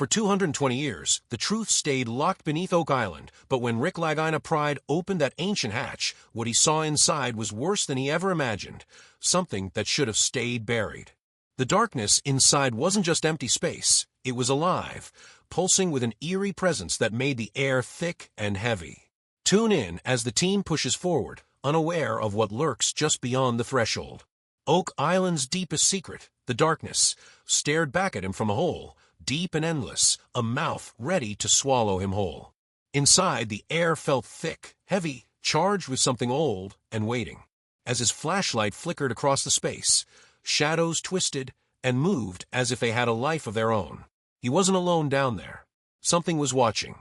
For 220 years, the truth stayed locked beneath Oak Island, but when Rick Lagina Pride opened that ancient hatch, what he saw inside was worse than he ever imagined, something that should have stayed buried. The darkness inside wasn't just empty space, it was alive, pulsing with an eerie presence that made the air thick and heavy. Tune in as the team pushes forward, unaware of what lurks just beyond the threshold. Oak Island's deepest secret, the darkness, stared back at him from a hole, deep and endless, a mouth ready to swallow him whole. Inside, the air felt thick, heavy, charged with something old and waiting. As his flashlight flickered across the space, shadows twisted and moved as if they had a life of their own. He wasn't alone down there. Something was watching.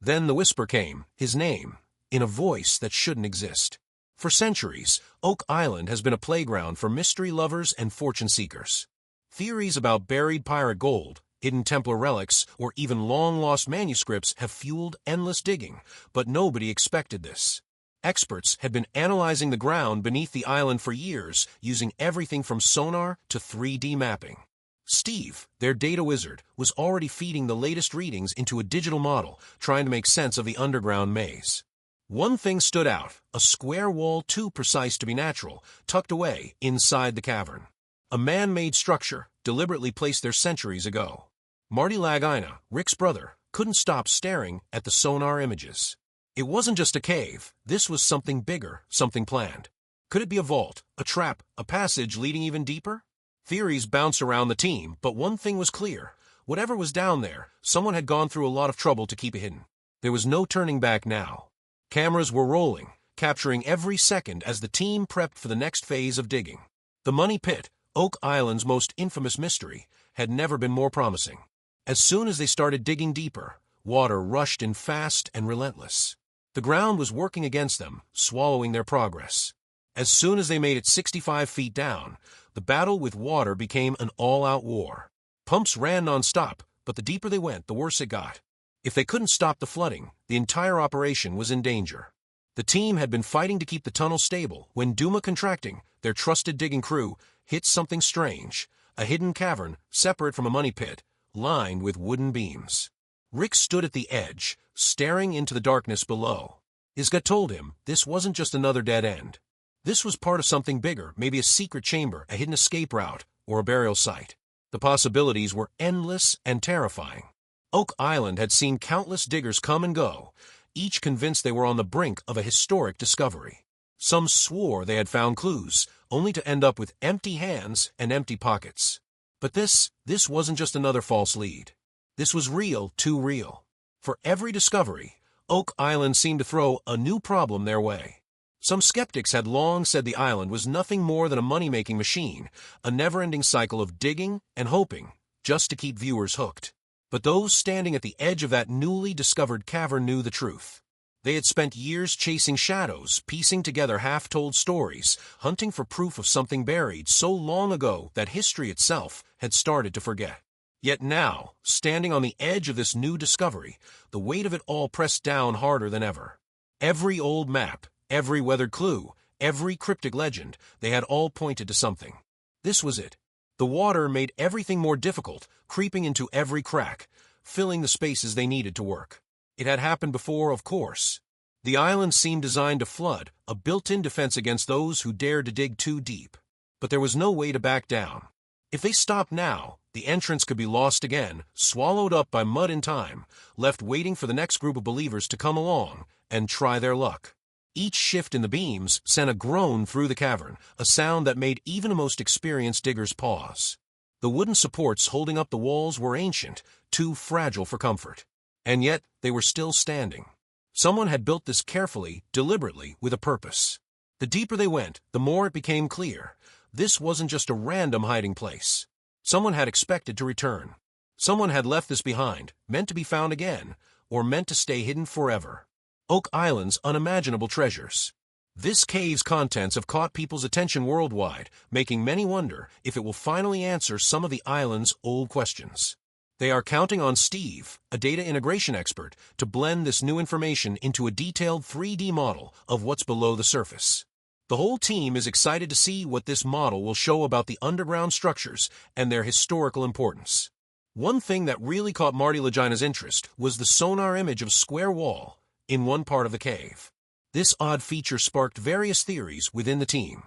Then the whisper came, his name, in a voice that shouldn't exist. For centuries, Oak Island has been a playground for mystery lovers and fortune seekers. Theories about buried pirate gold, hidden Templar relics, or even long-lost manuscripts have fueled endless digging, but nobody expected this. Experts had been analyzing the ground beneath the island for years, using everything from sonar to 3D mapping. Steve, their data wizard, was already feeding the latest readings into a digital model, trying to make sense of the underground maze. One thing stood out, a square wall too precise to be natural, tucked away inside the cavern. A man-made structure, deliberately placed there centuries ago. Marty Lagina, Rick's brother, couldn't stop staring at the sonar images. It wasn't just a cave, this was something bigger, something planned. Could it be a vault, a trap, a passage leading even deeper? Theories bounced around the team, but one thing was clear. Whatever was down there, someone had gone through a lot of trouble to keep it hidden. There was no turning back now. Cameras were rolling, capturing every second as the team prepped for the next phase of digging. The Money Pit, Oak Island's most infamous mystery, had never been more promising. As soon as they started digging deeper, water rushed in fast and relentless. The ground was working against them, swallowing their progress. As soon as they made it 65 feet down, the battle with water became an all-out war. Pumps ran non-stop, but the deeper they went, the worse it got. If they couldn't stop the flooding, the entire operation was in danger. The team had been fighting to keep the tunnel stable when Duma Contracting, their trusted digging crew, hit something strange, a hidden cavern separate from a money pit, lined with wooden beams. Rick stood at the edge, staring into the darkness below. His gut told him this wasn't just another dead end. This was part of something bigger, maybe a secret chamber, a hidden escape route, or a burial site. The possibilities were endless and terrifying. Oak Island had seen countless diggers come and go, each convinced they were on the brink of a historic discovery. Some swore they had found clues, only to end up with empty hands and empty pockets. But this wasn't just another false lead. This was real, too real. For every discovery, Oak Island seemed to throw a new problem their way. Some skeptics had long said the island was nothing more than a money-making machine, a never-ending cycle of digging and hoping, just to keep viewers hooked. But those standing at the edge of that newly discovered cavern knew the truth. They had spent years chasing shadows, piecing together half-told stories, hunting for proof of something buried so long ago that history itself had started to forget. Yet now, standing on the edge of this new discovery, the weight of it all pressed down harder than ever. Every old map, every weathered clue, every cryptic legend, they had all pointed to something. This was it. The water made everything more difficult, creeping into every crack, filling the spaces they needed to work. It had happened before, of course. The island seemed designed to flood, a built-in defense against those who dared to dig too deep. But there was no way to back down. If they stopped now, the entrance could be lost again, swallowed up by mud in time, left waiting for the next group of believers to come along and try their luck. Each shift in the beams sent a groan through the cavern, a sound that made even the most experienced diggers pause. The wooden supports holding up the walls were ancient, too fragile for comfort. And yet, they were still standing. Someone had built this carefully, deliberately, with a purpose. The deeper they went, the more it became clear. This wasn't just a random hiding place. Someone had expected to return. Someone had left this behind, meant to be found again, or meant to stay hidden forever. Oak Island's unimaginable treasures. This cave's contents have caught people's attention worldwide, making many wonder if it will finally answer some of the island's old questions. They are counting on Steve, a data integration expert, to blend this new information into a detailed 3D model of what's below the surface. The whole team is excited to see what this model will show about the underground structures and their historical importance. One thing that really caught Marty Lagina's interest was the sonar image of square wall in one part of the cave. This odd feature sparked various theories within the team.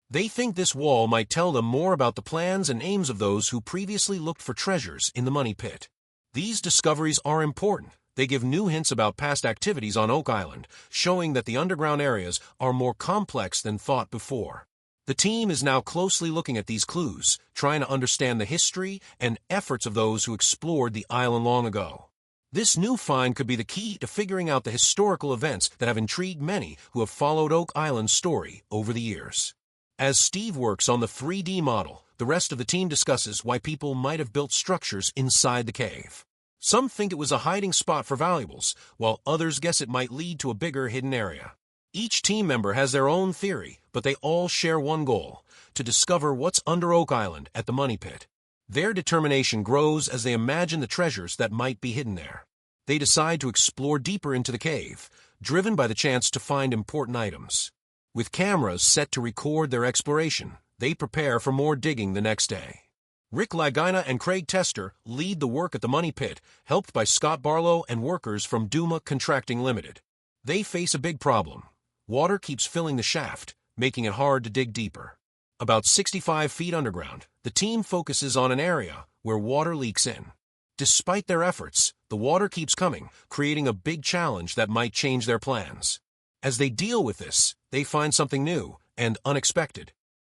They think this wall might tell them more about the plans and aims of those who previously looked for treasures in the money pit. These discoveries are important. They give new hints about past activities on Oak Island, showing that the underground areas are more complex than thought before. The team is now closely looking at these clues, trying to understand the history and efforts of those who explored the island long ago. This new find could be the key to figuring out the historical events that have intrigued many who have followed Oak Island's story over the years. As Steve works on the 3D model, the rest of the team discusses why people might have built structures inside the cave. Some think it was a hiding spot for valuables, while others guess it might lead to a bigger hidden area. Each team member has their own theory, but they all share one goal: to discover what's under Oak Island at the money pit. Their determination grows as they imagine the treasures that might be hidden there. They decide to explore deeper into the cave, driven by the chance to find important items. With cameras set to record their exploration, they prepare for more digging the next day. Rick Lagina and Craig Tester lead the work at the money pit, helped by Scott Barlow and workers from Duma Contracting Limited. They face a big problem. Water keeps filling the shaft, making it hard to dig deeper. About 65 feet underground, the team focuses on an area where water leaks in. Despite their efforts, the water keeps coming, creating a big challenge that might change their plans. As they deal with this, they find something new and unexpected.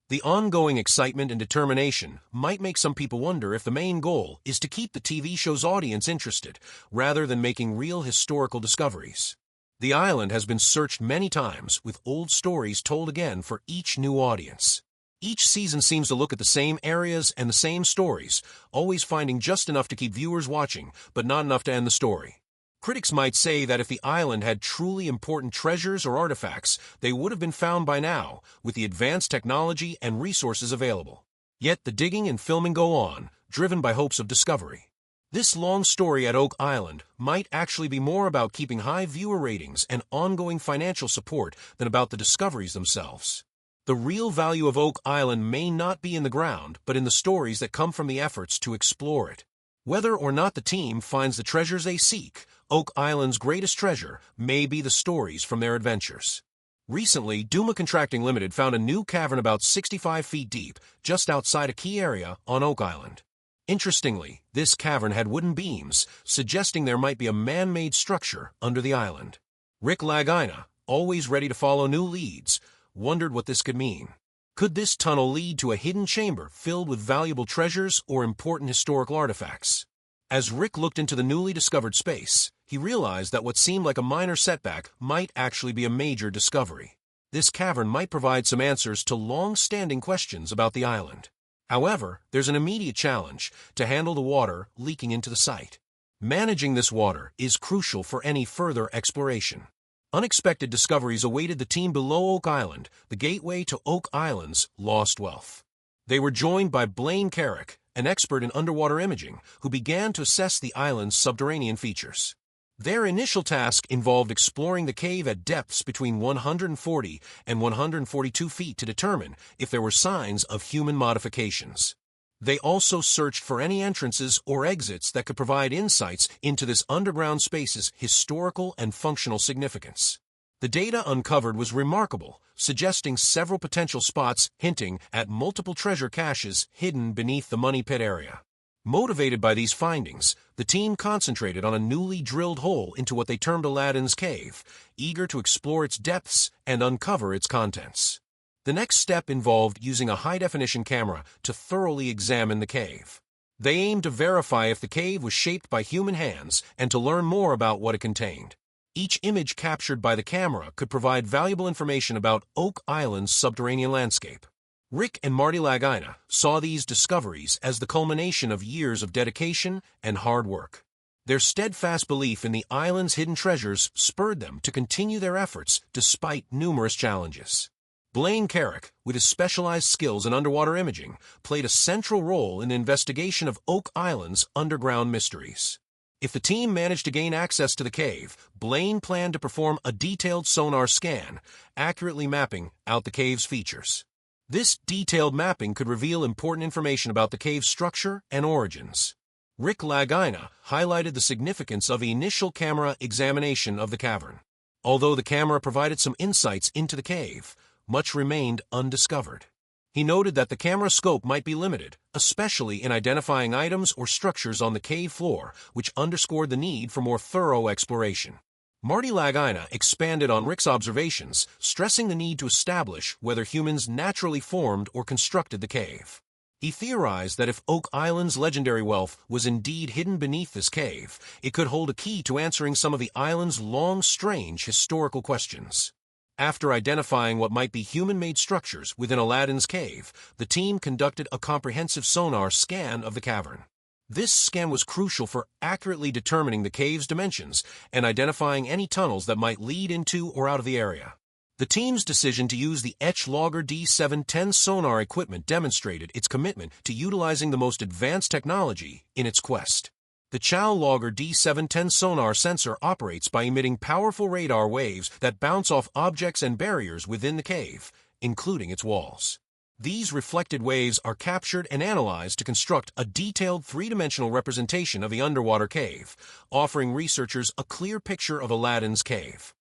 The ongoing excitement and determination might make some people wonder if the main goal is to keep the TV show's audience interested, rather than making real historical discoveries. The island has been searched many times, with old stories told again for each new audience. Each season seems to look at the same areas and the same stories, always finding just enough to keep viewers watching, but not enough to end the story. Critics might say that if the island had truly important treasures or artifacts, they would have been found by now, with the advanced technology and resources available. Yet the digging and filming go on, driven by hopes of discovery. This long story at Oak Island might actually be more about keeping high viewer ratings and ongoing financial support than about the discoveries themselves. The real value of Oak Island may not be in the ground, but in the stories that come from the efforts to explore it. Whether or not the team finds the treasures they seek, Oak Island's greatest treasure may be the stories from their adventures. Recently, Duma Contracting Limited found a new cavern about 65 feet deep, just outside a key area on Oak Island. Interestingly, this cavern had wooden beams, suggesting there might be a man-made structure under the island. Rick Lagina, always ready to follow new leads, wondered what this could mean. Could this tunnel lead to a hidden chamber filled with valuable treasures or important historical artifacts? As Rick looked into the newly discovered space, he realized that what seemed like a minor setback might actually be a major discovery. This cavern might provide some answers to long-standing questions about the island. However, there's an immediate challenge: to handle the water leaking into the site. Managing this water is crucial for any further exploration. Unexpected discoveries awaited the team below Oak Island, the gateway to Oak Island's lost wealth. They were joined by Blaine Carrick, an expert in underwater imaging, who began to assess the island's subterranean features. Their initial task involved exploring the cave at depths between 140 and 142 feet to determine if there were signs of human modifications. They also searched for any entrances or exits that could provide insights into this underground space's historical and functional significance. The data uncovered was remarkable, suggesting several potential spots hinting at multiple treasure caches hidden beneath the money pit area. Motivated by these findings, the team concentrated on a newly drilled hole into what they termed Aladdin's Cave, eager to explore its depths and uncover its contents. The next step involved using a high-definition camera to thoroughly examine the cave. They aimed to verify if the cave was shaped by human hands and to learn more about what it contained. Each image captured by the camera could provide valuable information about Oak Island's subterranean landscape. Rick and Marty Lagina saw these discoveries as the culmination of years of dedication and hard work. Their steadfast belief in the island's hidden treasures spurred them to continue their efforts despite numerous challenges. Blaine Carrick, with his specialized skills in underwater imaging, played a central role in the investigation of Oak Island's underground mysteries. If the team managed to gain access to the cave, Blaine planned to perform a detailed sonar scan, accurately mapping out the cave's features. This detailed mapping could reveal important information about the cave's structure and origins. Rick Lagina highlighted the significance of the initial camera examination of the cavern. Although the camera provided some insights into the cave, much remained undiscovered. He noted that the camera scope might be limited, especially in identifying items or structures on the cave floor, which underscored the need for more thorough exploration. Marty Lagina expanded on Rick's observations, stressing the need to establish whether humans naturally formed or constructed the cave. He theorized that if Oak Island's legendary wealth was indeed hidden beneath this cave, it could hold a key to answering some of the island's long, strange historical questions. After identifying what might be human-made structures within Aladdin's cave, the team conducted a comprehensive sonar scan of the cavern. This scan was crucial for accurately determining the cave's dimensions and identifying any tunnels that might lead into or out of the area. The team's decision to use the Logger D710 sonar equipment demonstrated its commitment to utilizing the most advanced technology in its quest. The Logger D710 sonar sensor operates by emitting powerful radar waves that bounce off objects and barriers within the cave, including its walls. These reflected waves are captured and analyzed to construct a detailed three-dimensional representation of the underwater cave, offering researchers a clear picture of Aladdin's cave.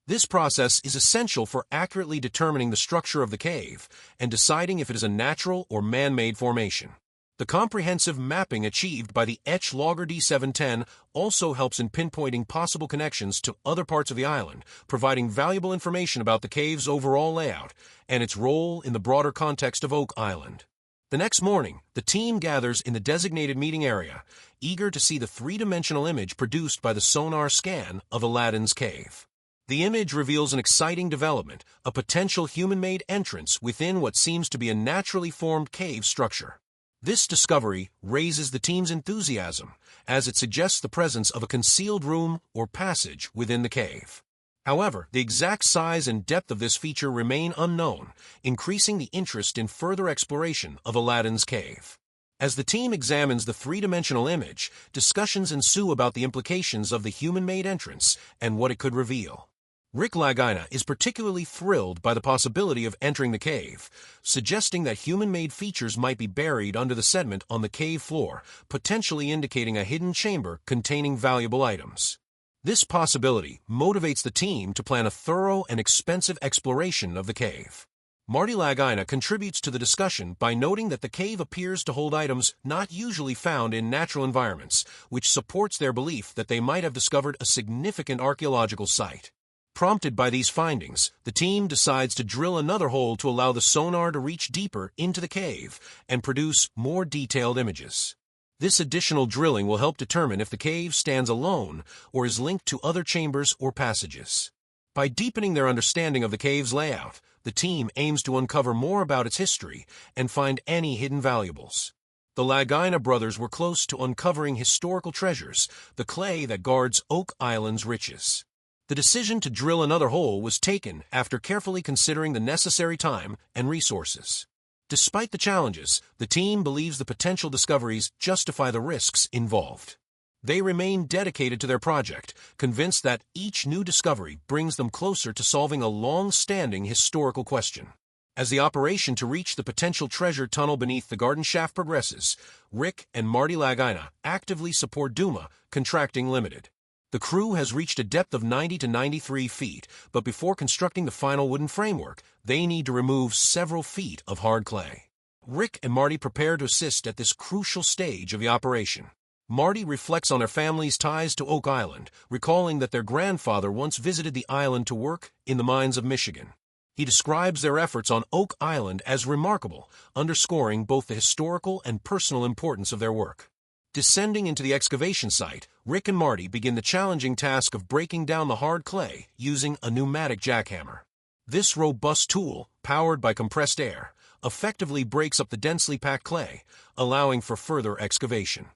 This process is essential for accurately determining the structure of the cave and deciding if it is a natural or man-made formation. The comprehensive mapping achieved by the Logger D710 also helps in pinpointing possible connections to other parts of the island, providing valuable information about the cave's overall layout and its role in the broader context of Oak Island. The next morning, the team gathers in the designated meeting area, eager to see the three-dimensional image produced by the sonar scan of Aladdin's cave. The image reveals an exciting development, a potential human-made entrance within what seems to be a naturally formed cave structure. This discovery raises the team's enthusiasm, as it suggests the presence of a concealed room or passage within the cave. However, the exact size and depth of this feature remain unknown, increasing the interest in further exploration of Aladdin's cave. As the team examines the three-dimensional image, discussions ensue about the implications of the human-made entrance and what it could reveal. Rick Lagina is particularly thrilled by the possibility of entering the cave, suggesting that human-made features might be buried under the sediment on the cave floor, potentially indicating a hidden chamber containing valuable items. This possibility motivates the team to plan a thorough and expensive exploration of the cave. Marty Lagina contributes to the discussion by noting that the cave appears to hold items not usually found in natural environments, which supports their belief that they might have discovered a significant archaeological site. Prompted by these findings, the team decides to drill another hole to allow the sonar to reach deeper into the cave and produce more detailed images. This additional drilling will help determine if the cave stands alone or is linked to other chambers or passages. By deepening their understanding of the cave's layout, the team aims to uncover more about its history and find any hidden valuables. The Lagina brothers were close to uncovering historical treasures, the clay that guards Oak Island's riches. The decision to drill another hole was taken after carefully considering the necessary time and resources. Despite the challenges, the team believes the potential discoveries justify the risks involved. They remain dedicated to their project, convinced that each new discovery brings them closer to solving a long-standing historical question. As the operation to reach the potential treasure tunnel beneath the garden shaft progresses, Rick and Marty Lagina actively support Duma Contracting Limited. The crew has reached a depth of 90 to 93 feet, but before constructing the final wooden framework, they need to remove several feet of hard clay. Rick and Marty prepare to assist at this crucial stage of the operation. Marty reflects on their family's ties to Oak Island, recalling that their grandfather once visited the island to work in the mines of Michigan. He describes their efforts on Oak Island as remarkable, underscoring both the historical and personal importance of their work. Descending into the excavation site, Rick and Marty begin the challenging task of breaking down the hard clay using a pneumatic jackhammer. This robust tool, powered by compressed air, effectively breaks up the densely packed clay, allowing for further excavation.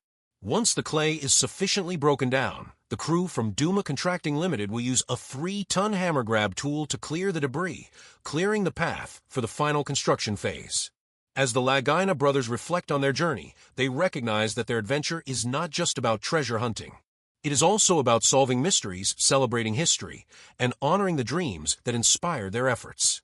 Once the clay is sufficiently broken down, the crew from Duma Contracting Limited will use a 3-ton hammer grab tool to clear the debris, clearing the path for the final construction phase. As the Lagina brothers reflect on their journey, they recognize that their adventure is not just about treasure hunting. It is also about solving mysteries, celebrating history, and honoring the dreams that inspired their efforts.